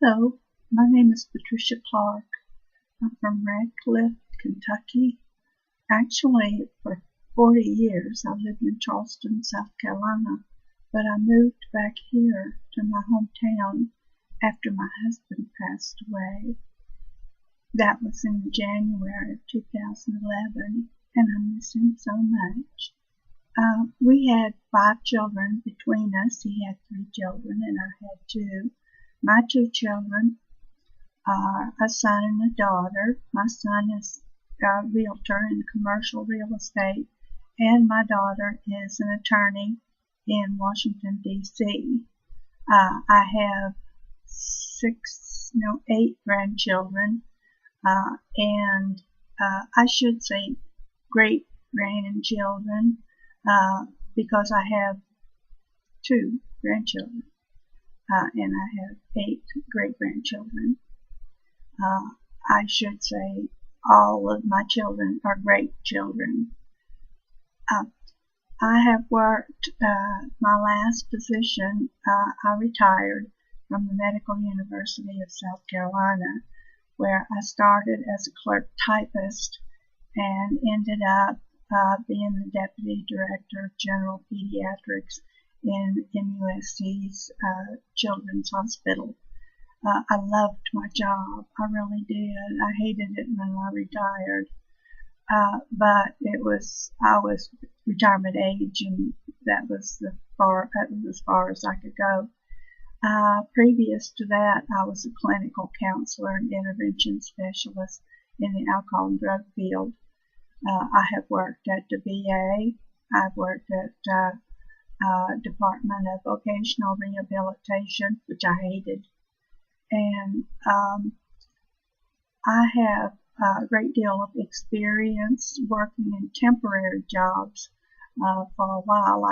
Hello, my name is Patricia Clark. I'm from Radcliffe, Kentucky. Actually, for 40 years I lived in Charleston, South Carolina, but I moved back here to my hometown after my husband passed away. That was in January of 2011, and I miss him so much. We had 5 children between us. He had 3 children, and I had 2. My 2 children are a son and a daughter. My son is a realtor in commercial real estate, and my daughter is an attorney in Washington, D.C. I have 8 grandchildren, and I should say great grandchildren, because I have 2 grandchildren, and I have 8 great-grandchildren. I should say all of my children are great children. I have worked, my last position, I retired from the Medical University of South Carolina, where I started as a clerk typist and ended up being the Deputy Director of General Pediatrics in MUSC's Children's Hospital. I loved my job. I really did. I hated it when I retired. But I was retirement age, and that was as far as I could go. Previous to that, I was a clinical counselor and intervention specialist in the alcohol and drug field. I have worked at the VA. I've worked at Department of Vocational Rehabilitation, which I hated. And I have a great deal of experience working in temporary jobs for a while.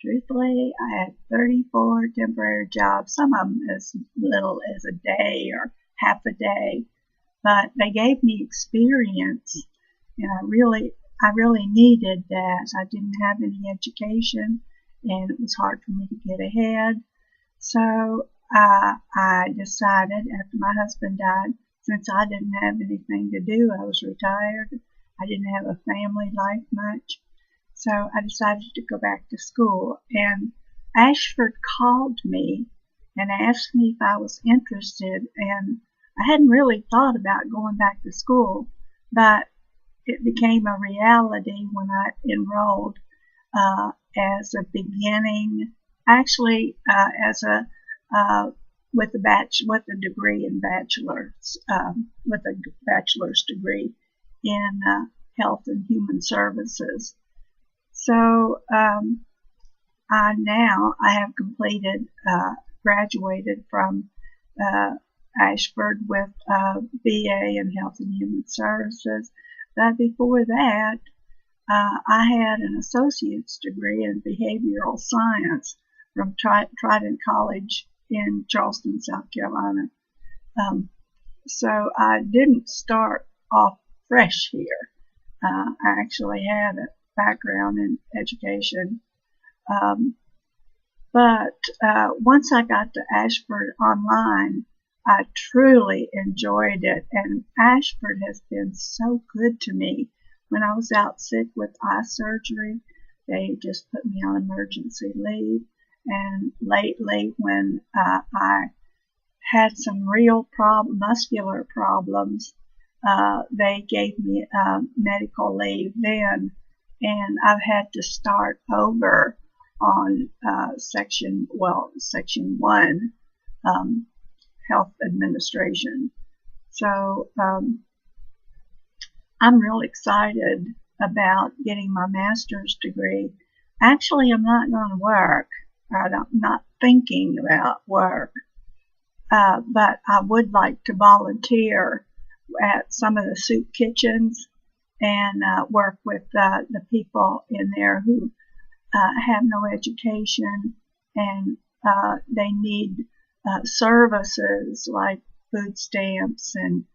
Truthfully, I had 34 temporary jobs, some of them as little as a day or half a day, but they gave me experience, and I really needed that. I didn't have any education, and it was hard for me to get ahead. So I decided after my husband died, since I didn't have anything to do, I was retired, I didn't have a family life much, so I decided to go back to school. And Ashford called me and asked me if I was interested, and I hadn't really thought about going back to school, but it became a reality when I enrolled as a beginning, actually with a degree in with a bachelor's degree in health and human services. So I have completed, graduated from Ashford with BA in health and human services. But before that, I had an associate's degree in behavioral science from Trident College in Charleston, South Carolina. So I didn't start off fresh here. I actually had a background in education. But once I got to Ashford Online, I truly enjoyed it, and Ashford has been so good to me. When I was out sick with eye surgery, they just put me on emergency leave. And lately, when I had some real muscular problems, they gave me medical leave then, and I've had to start over on Section 1, Health Administration. So I'm real excited about getting my master's degree. Actually, I'm not going to work. I'm not thinking about work, but I would like to volunteer at some of the soup kitchens and work with the people in there who have no education, and they need services like food stamps and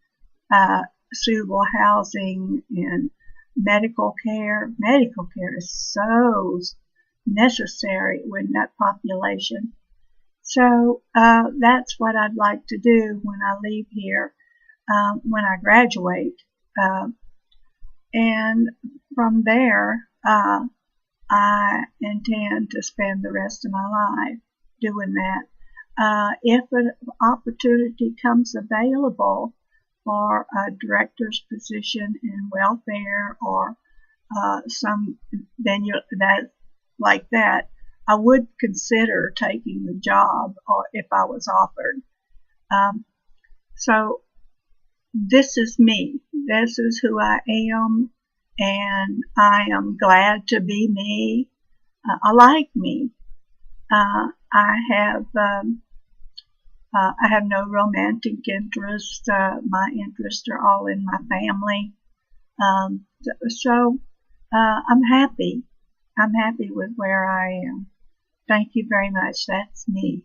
suitable housing and medical care. Medical care is so necessary with that population. So that's what I'd like to do when I leave here, when I graduate. And from there, I intend to spend the rest of my life doing that. If an opportunity comes available for a director's position in welfare or some venue that like that, I would consider taking the job, or if I was offered. So this is me. This is who I am, and I am glad to be me. I like me. I have no romantic interests. My interests are all in my family. So I'm happy. I'm happy with where I am. Thank you very much. That's me.